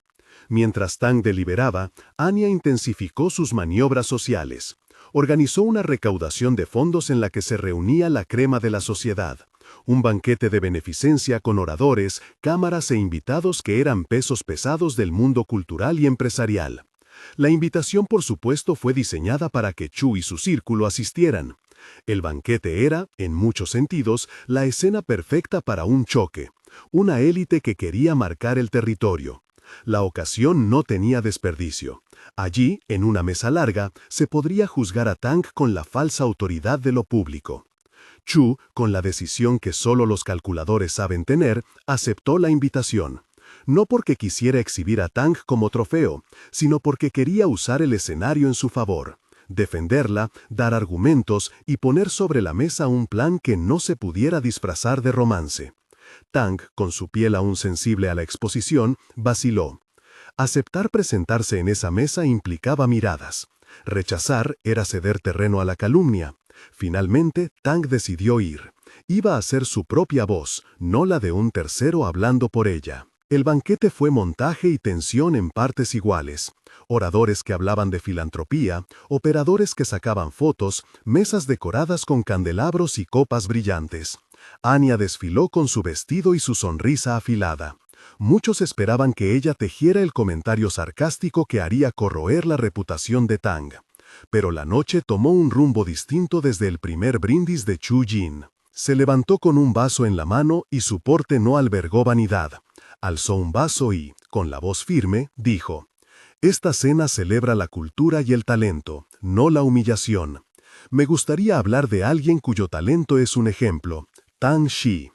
Mientras Tang deliberaba, Anya intensificó sus maniobras sociales. Organizó una recaudación de fondos en la que se reunía la crema de la sociedad. Un banquete de beneficencia con oradores, cámaras e invitados que eran pesos pesados del mundo cultural y empresarial. La invitación, por supuesto, fue diseñada para que Chu y su círculo asistieran. El banquete era, en muchos sentidos, la escena perfecta para un choque. Una élite que quería marcar el territorio. La ocasión no tenía desperdicio. Allí, en una mesa larga, se podría juzgar a Tang con la falsa autoridad de lo público. Chu, con la decisión que solo los calculadores saben tener, aceptó la invitación. No porque quisiera exhibir a Tang como trofeo, sino porque quería usar el escenario en su favor, defenderla, dar argumentos y poner sobre la mesa un plan que no se pudiera disfrazar de romance. Tang, con su piel aún sensible a la exposición, vaciló. Aceptar presentarse en esa mesa implicaba miradas. Rechazar era ceder terreno a la calumnia. Finalmente, Tang decidió ir. Iba a ser su propia voz, no la de un tercero hablando por ella. El banquete fue montaje y tensión en partes iguales. Oradores que hablaban de filantropía, operadores que sacaban fotos, mesas decoradas con candelabros y copas brillantes. Anya desfiló con su vestido y su sonrisa afilada. Muchos esperaban que ella tejiera el comentario sarcástico que haría corroer la reputación de Tang. Pero la noche tomó un rumbo distinto desde el primer brindis de Chu Jin. Se levantó con un vaso en la mano y su porte no albergó vanidad. Alzó un vaso y, con la voz firme, dijo: «Esta cena celebra la cultura y el talento, no la humillación. Me gustaría hablar de alguien cuyo talento es un ejemplo, Tang Shi».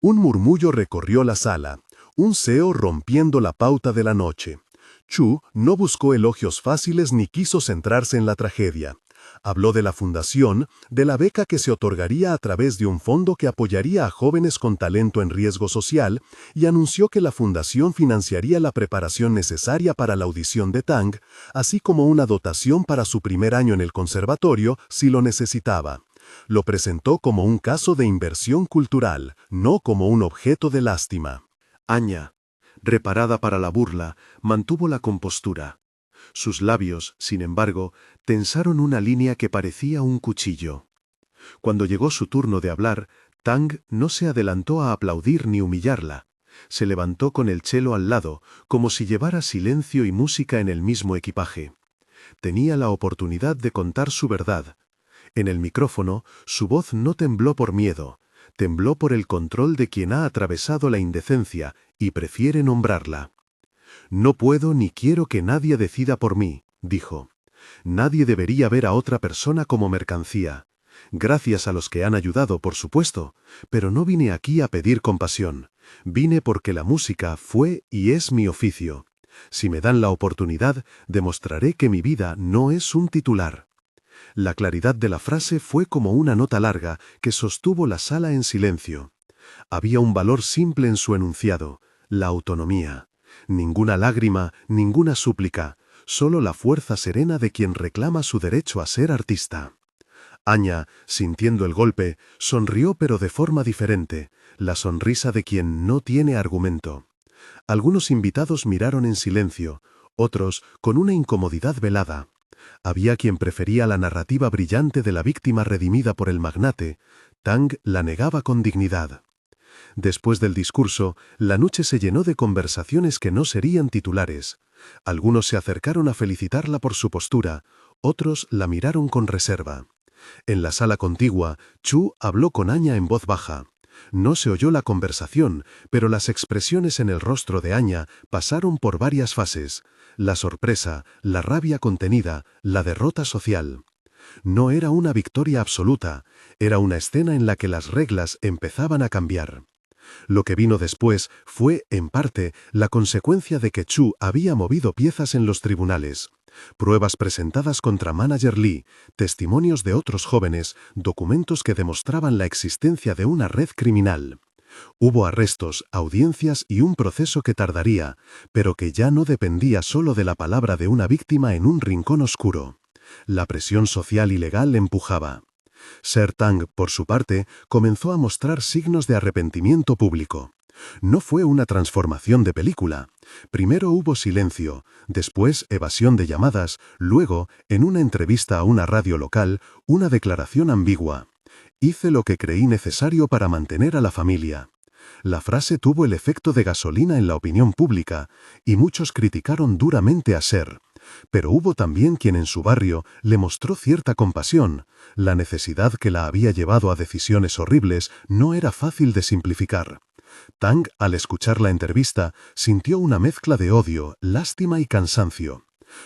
Un murmullo recorrió la sala, un seo rompiendo la pauta de la noche. Chu no buscó elogios fáciles ni quiso centrarse en la tragedia. Habló de la fundación, de la beca que se otorgaría a través de un fondo que apoyaría a jóvenes con talento en riesgo social, y anunció que la fundación financiaría la preparación necesaria para la audición de Tang, así como una dotación para su primer año en el conservatorio si lo necesitaba. Lo presentó como un caso de inversión cultural, no como un objeto de lástima. Anya, reparada para la burla, mantuvo la compostura. Sus labios, sin embargo, tensaron una línea que parecía un cuchillo. Cuando llegó su turno de hablar, Tang no se adelantó a aplaudir ni humillarla. Se levantó con el chelo al lado, como si llevara silencio y música en el mismo equipaje. Tenía la oportunidad de contar su verdad. En el micrófono, su voz no tembló por miedo, tembló por el control de quien ha atravesado la indecencia y prefiere nombrarla. «No puedo ni quiero que nadie decida por mí», dijo. «Nadie debería ver a otra persona como mercancía. Gracias a los que han ayudado, por supuesto, pero no vine aquí a pedir compasión. Vine porque la música fue y es mi oficio. Si me dan la oportunidad, demostraré que mi vida no es un titular». La claridad de la frase fue como una nota larga que sostuvo la sala en silencio. Había un valor simple en su enunciado, la autonomía. Ninguna lágrima, ninguna súplica, solo la fuerza serena de quien reclama su derecho a ser artista. Anya, sintiendo el golpe, sonrió pero de forma diferente, la sonrisa de quien no tiene argumento. Algunos invitados miraron en silencio, otros con una incomodidad velada. Había quien prefería la narrativa brillante de la víctima redimida por el magnate. Tang la negaba con dignidad. Después del discurso, la noche se llenó de conversaciones que no serían titulares. Algunos se acercaron a felicitarla por su postura, otros la miraron con reserva. En la sala contigua, Chu habló con Anya en voz baja. No se oyó la conversación, pero las expresiones en el rostro de Anya pasaron por varias fases: la sorpresa, la rabia contenida, la derrota social. No era una victoria absoluta, era una escena en la que las reglas empezaban a cambiar. Lo que vino después fue, en parte, la consecuencia de que Chu había movido piezas en los tribunales. Pruebas presentadas contra Manager Lee, testimonios de otros jóvenes, documentos que demostraban la existencia de una red criminal. Hubo arrestos, audiencias y un proceso que tardaría, pero que ya no dependía solo de la palabra de una víctima en un rincón oscuro. La presión social y legal empujaba. Ser Tang, por su parte, comenzó a mostrar signos de arrepentimiento público. No fue una transformación de película. Primero hubo silencio, después evasión de llamadas, luego, en una entrevista a una radio local, una declaración ambigua. «Hice lo que creí necesario para mantener a la familia». La frase tuvo el efecto de gasolina en la opinión pública, y muchos criticaron duramente a Ser. Pero hubo también quien en su barrio le mostró cierta compasión. La necesidad que la había llevado a decisiones horribles no era fácil de simplificar. Tang, al escuchar la entrevista, sintió una mezcla de odio, lástima y cansancio.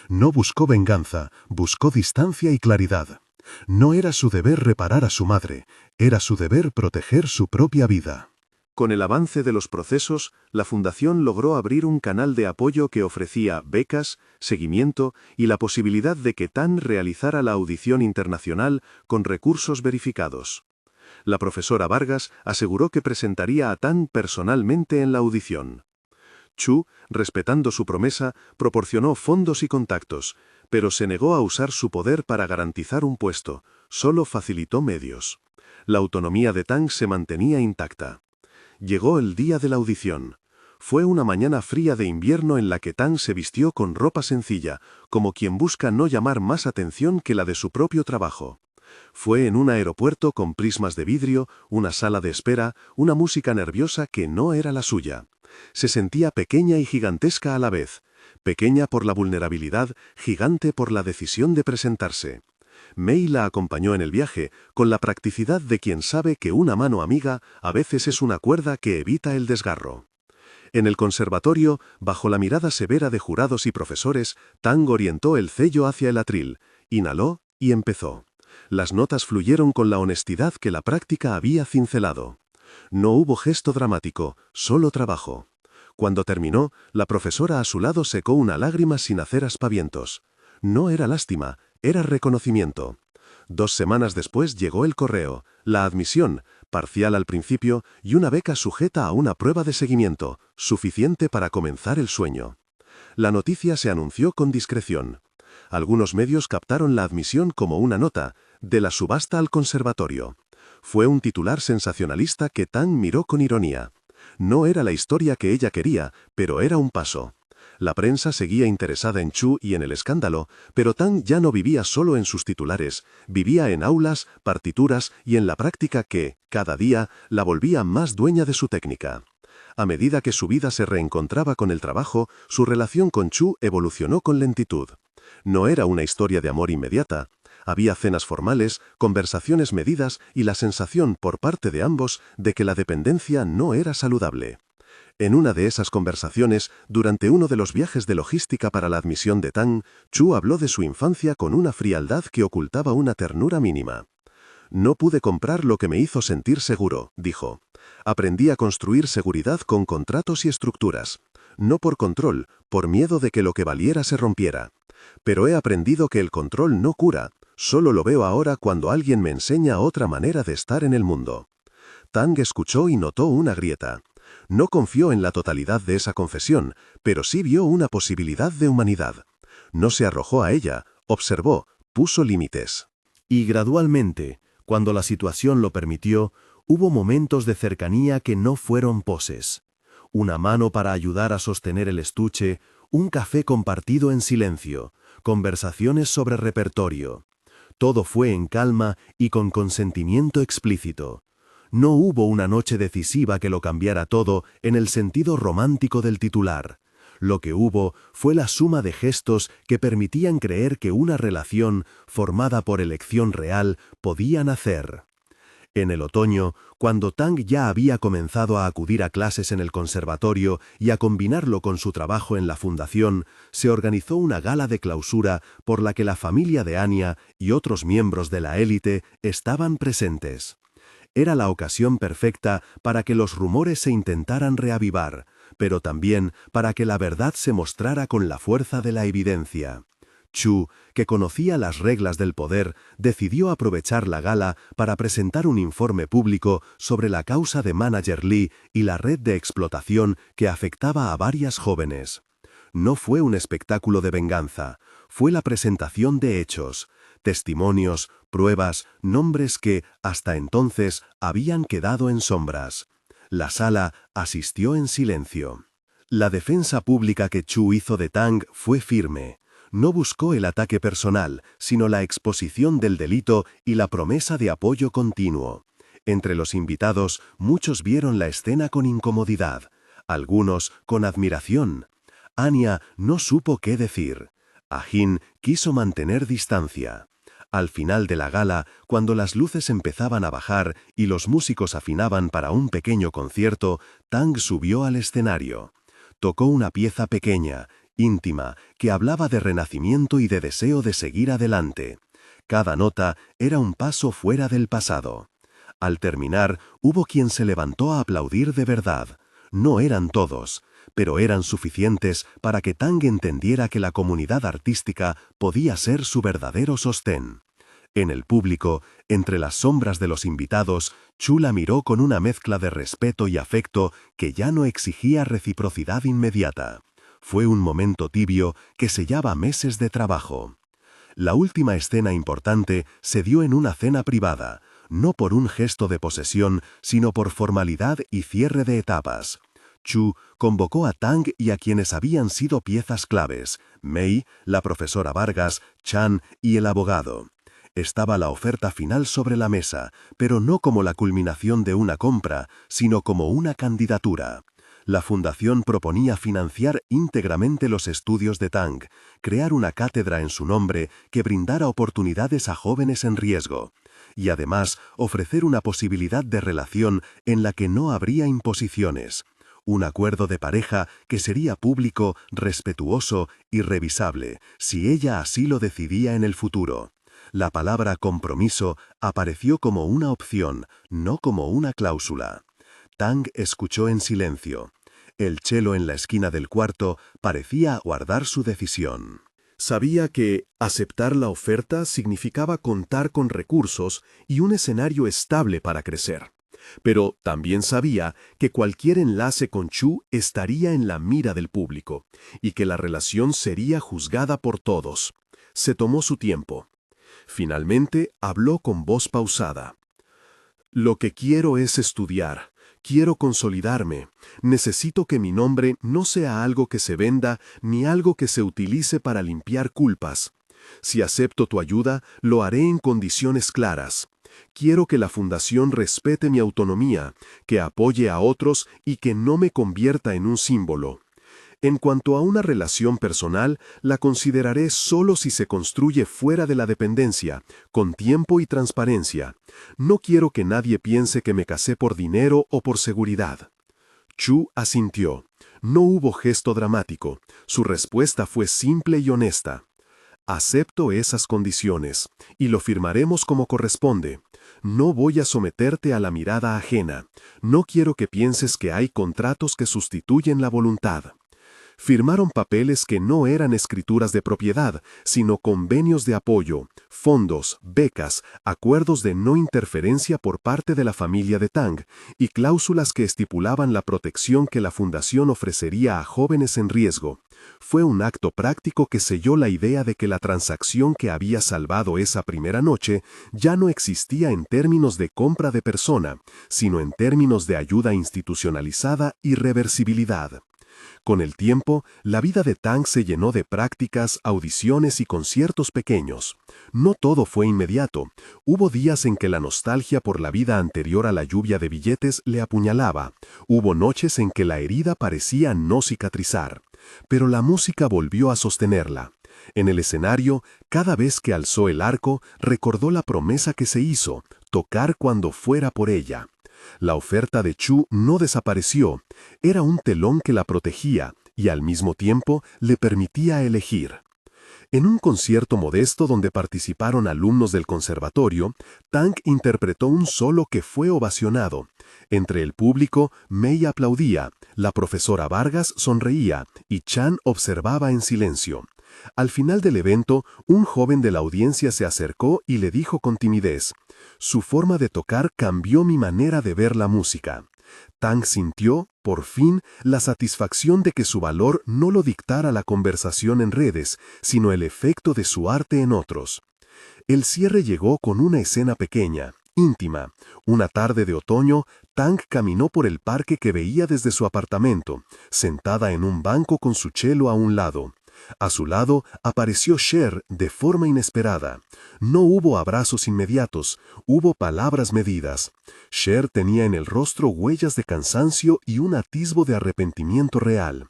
No buscó venganza, buscó distancia y claridad. No era su deber reparar a su madre, era su deber proteger su propia vida. Con el avance de los procesos, la Fundación logró abrir un canal de apoyo que ofrecía becas, seguimiento y la posibilidad de que Tang realizara la audición internacional con recursos verificados. La profesora Vargas aseguró que presentaría a Tang personalmente en la audición. Chu, respetando su promesa, proporcionó fondos y contactos, pero se negó a usar su poder para garantizar un puesto, solo facilitó medios. La autonomía de Tang se mantenía intacta. Llegó el día de la audición. Fue una mañana fría de invierno en la que Tang se vistió con ropa sencilla, como quien busca no llamar más atención que la de su propio trabajo. Fue en un aeropuerto con prismas de vidrio, una sala de espera, una música nerviosa que no era la suya. Se sentía pequeña y gigantesca a la vez. Pequeña por la vulnerabilidad, gigante por la decisión de presentarse. Mei la acompañó en el viaje, con la practicidad de quien sabe que una mano amiga a veces es una cuerda que evita el desgarro. En el conservatorio, bajo la mirada severa de jurados y profesores, Tang orientó el cello hacia el atril, inhaló y empezó. Las notas fluyeron con la honestidad que la práctica había cincelado. No hubo gesto dramático, solo trabajo. Cuando terminó, la profesora a su lado secó una lágrima sin hacer aspavientos. No era lástima, era reconocimiento. 2 semanas después llegó el correo, la admisión, parcial al principio, y una beca sujeta a una prueba de seguimiento, suficiente para comenzar el sueño. La noticia se anunció con discreción. Algunos medios captaron la admisión como una nota, de la subasta al conservatorio. Fue un titular sensacionalista que Tang miró con ironía. No era la historia que ella quería, pero era un paso. La prensa seguía interesada en Chu y en el escándalo, pero Tang ya no vivía solo en sus titulares, vivía en aulas, partituras y en la práctica que, cada día, la volvía más dueña de su técnica. A medida que su vida se reencontraba con el trabajo, su relación con Chu evolucionó con lentitud. No era una historia de amor inmediata. Había cenas formales, conversaciones medidas y la sensación por parte de ambos de que la dependencia no era saludable. En una de esas conversaciones, durante uno de los viajes de logística para la admisión de Tang, Chu habló de su infancia con una frialdad que ocultaba una ternura mínima. «No pude comprar lo que me hizo sentir seguro», dijo. «Aprendí a construir seguridad con contratos y estructuras. No por control, por miedo de que lo que valiera se rompiera. Pero he aprendido que el control no cura, solo lo veo ahora cuando alguien me enseña otra manera de estar en el mundo». Tang escuchó y notó una grieta. No confió en la totalidad de esa confesión, pero sí vio una posibilidad de humanidad. No se arrojó a ella, observó, puso límites. Y gradualmente, cuando la situación lo permitió, hubo momentos de cercanía que no fueron poses. Una mano para ayudar a sostener el estuche, un café compartido en silencio, conversaciones sobre repertorio. Todo fue en calma y con consentimiento explícito. No hubo una noche decisiva que lo cambiara todo en el sentido romántico del titular. Lo que hubo fue la suma de gestos que permitían creer que una relación, formada por elección real, podía nacer. En el otoño, cuando Tang ya había comenzado a acudir a clases en el conservatorio y a combinarlo con su trabajo en la fundación, se organizó una gala de clausura por la que la familia de Anya y otros miembros de la élite estaban presentes. Era la ocasión perfecta para que los rumores se intentaran reavivar, pero también para que la verdad se mostrara con la fuerza de la evidencia. Chu, que conocía las reglas del poder, decidió aprovechar la gala para presentar un informe público sobre la causa de Manager Lee y la red de explotación que afectaba a varias jóvenes. No fue un espectáculo de venganza, fue la presentación de hechos, testimonios, pruebas, nombres que, hasta entonces, habían quedado en sombras. La sala asistió en silencio. La defensa pública que Chu hizo de Tang fue firme. No buscó el ataque personal, sino la exposición del delito y la promesa de apoyo continuo. Entre los invitados, muchos vieron la escena con incomodidad, algunos con admiración. Anya no supo qué decir. Ajin quiso mantener distancia. Al final de la gala, cuando las luces empezaban a bajar y los músicos afinaban para un pequeño concierto, Tang subió al escenario. Tocó una pieza pequeña, íntima, que hablaba de renacimiento y de deseo de seguir adelante. Cada nota era un paso fuera del pasado. Al terminar, hubo quien se levantó a aplaudir de verdad. No eran todos, pero eran suficientes para que Tang entendiera que la comunidad artística podía ser su verdadero sostén. En el público, entre las sombras de los invitados, Chu la miró con una mezcla de respeto y afecto que ya no exigía reciprocidad inmediata. Fue un momento tibio que sellaba meses de trabajo. La última escena importante se dio en una cena privada, no por un gesto de posesión, sino por formalidad y cierre de etapas. Chu convocó a Tang y a quienes habían sido piezas claves, Mei, la profesora Vargas, Chan y el abogado. Estaba la oferta final sobre la mesa, pero no como la culminación de una compra, sino como una candidatura. La fundación proponía financiar íntegramente los estudios de Tang, crear una cátedra en su nombre que brindara oportunidades a jóvenes en riesgo, y además ofrecer una posibilidad de relación en la que no habría imposiciones. Un acuerdo de pareja que sería público, respetuoso y revisable, si ella así lo decidía en el futuro. La palabra compromiso apareció como una opción, no como una cláusula. Tang escuchó en silencio. El chelo en la esquina del cuarto parecía guardar su decisión. Sabía que aceptar la oferta significaba contar con recursos y un escenario estable para crecer. Pero también sabía que cualquier enlace con Chu estaría en la mira del público y que la relación sería juzgada por todos. Se tomó su tiempo. Finalmente habló con voz pausada. Lo que quiero es estudiar. Quiero consolidarme. Necesito que mi nombre no sea algo que se venda ni algo que se utilice para limpiar culpas. Si acepto tu ayuda, lo haré en condiciones claras. Quiero que la fundación respete mi autonomía, que apoye a otros y que no me convierta en un símbolo. En cuanto a una relación personal, la consideraré solo si se construye fuera de la dependencia, con tiempo y transparencia. No quiero que nadie piense que me casé por dinero o por seguridad. Chu asintió. No hubo gesto dramático. Su respuesta fue simple y honesta. Acepto esas condiciones, y lo firmaremos como corresponde. No voy a someterte a la mirada ajena. No quiero que pienses que hay contratos que sustituyen la voluntad. Firmaron papeles que no eran escrituras de propiedad, sino convenios de apoyo, fondos, becas, acuerdos de no interferencia por parte de la familia de Tang y cláusulas que estipulaban la protección que la fundación ofrecería a jóvenes en riesgo. Fue un acto práctico que selló la idea de que la transacción que había salvado esa primera noche ya no existía en términos de compra de persona, sino en términos de ayuda institucionalizada y reversibilidad. Con el tiempo, la vida de Tang se llenó de prácticas, audiciones y conciertos pequeños. No todo fue inmediato. Hubo días en que la nostalgia por la vida anterior a la lluvia de billetes le apuñalaba. Hubo noches en que la herida parecía no cicatrizar. Pero la música volvió a sostenerla. En el escenario, cada vez que alzó el arco, recordó la promesa que se hizo, tocar cuando fuera por ella. La oferta de Chu no desapareció, era un telón que la protegía y al mismo tiempo le permitía elegir. En un concierto modesto donde participaron alumnos del conservatorio, Tang interpretó un solo que fue ovacionado. Entre el público, Mei aplaudía, la profesora Vargas sonreía y Chan observaba en silencio. Al final del evento, un joven de la audiencia se acercó y le dijo con timidez: «Su forma de tocar cambió mi manera de ver la música». Tang sintió, por fin, la satisfacción de que su valor no lo dictara la conversación en redes, sino el efecto de su arte en otros. El cierre llegó con una escena pequeña, íntima. Una tarde de otoño, Tang caminó por el parque que veía desde su apartamento, sentada en un banco con su chelo a un lado. A su lado apareció Cher de forma inesperada. No hubo abrazos inmediatos, hubo palabras medidas. Cher tenía en el rostro huellas de cansancio y un atisbo de arrepentimiento real.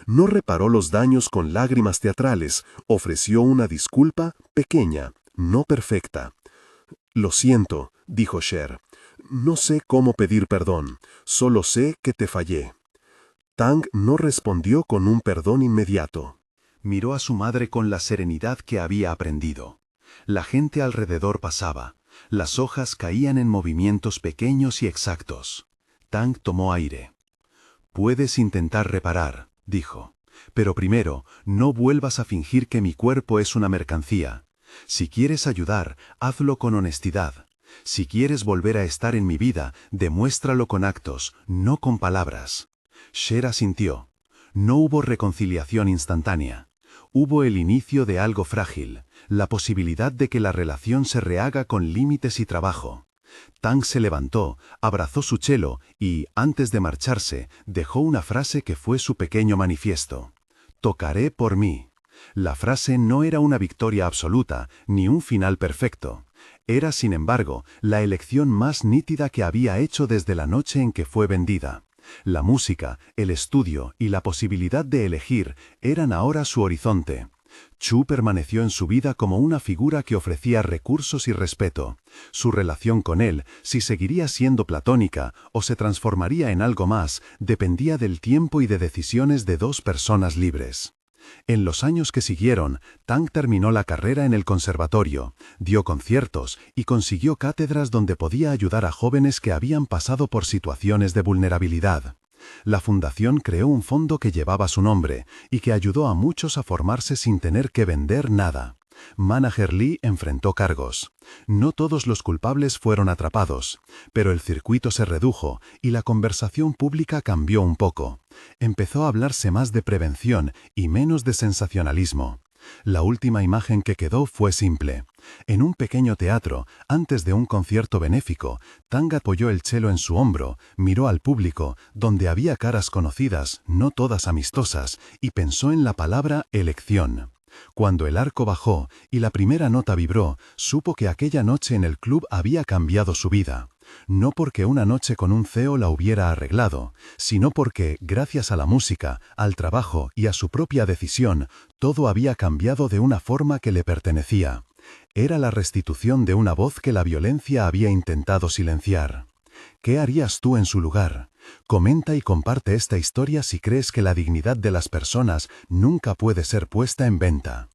No reparó los daños con lágrimas teatrales, ofreció una disculpa pequeña, no perfecta. «Lo siento», dijo Cher. «No sé cómo pedir perdón, solo sé que te fallé». Tang no respondió con un perdón inmediato. Miró a su madre con la serenidad que había aprendido. La gente alrededor pasaba. Las hojas caían en movimientos pequeños y exactos. Tang tomó aire. «Puedes intentar reparar», dijo. «Pero primero, no vuelvas a fingir que mi cuerpo es una mercancía. Si quieres ayudar, hazlo con honestidad. Si quieres volver a estar en mi vida, demuéstralo con actos, no con palabras». Cher asintió. No hubo reconciliación instantánea. Hubo el inicio de algo frágil, la posibilidad de que la relación se rehaga con límites y trabajo. Tang se levantó, abrazó su chelo y, antes de marcharse, dejó una frase que fue su pequeño manifiesto. «Tocaré por mí». La frase no era una victoria absoluta, ni un final perfecto. Era, sin embargo, la elección más nítida que había hecho desde la noche en que fue vendida. La música, el estudio y la posibilidad de elegir eran ahora su horizonte. Chu permaneció en su vida como una figura que ofrecía recursos y respeto. Su relación con él, si seguiría siendo platónica o se transformaría en algo más, dependía del tiempo y de decisiones de dos personas libres. En los años que siguieron, Tang terminó la carrera en el conservatorio, dio conciertos y consiguió cátedras donde podía ayudar a jóvenes que habían pasado por situaciones de vulnerabilidad. La fundación creó un fondo que llevaba su nombre y que ayudó a muchos a formarse sin tener que vender nada. Manager Lee enfrentó cargos. No todos los culpables fueron atrapados, pero el circuito se redujo y la conversación pública cambió un poco. Empezó a hablarse más de prevención y menos de sensacionalismo. La última imagen que quedó fue simple. En un pequeño teatro, antes de un concierto benéfico, Tang apoyó el cello en su hombro, miró al público, donde había caras conocidas, no todas amistosas, y pensó en la palabra elección. Cuando el arco bajó y la primera nota vibró, supo que aquella noche en el club había cambiado su vida. No porque una noche con un CEO la hubiera arreglado, sino porque, gracias a la música, al trabajo y a su propia decisión, todo había cambiado de una forma que le pertenecía. Era la restitución de una voz que la violencia había intentado silenciar. ¿Qué harías tú en su lugar? Comenta y comparte esta historia si crees que la dignidad de las personas nunca puede ser puesta en venta.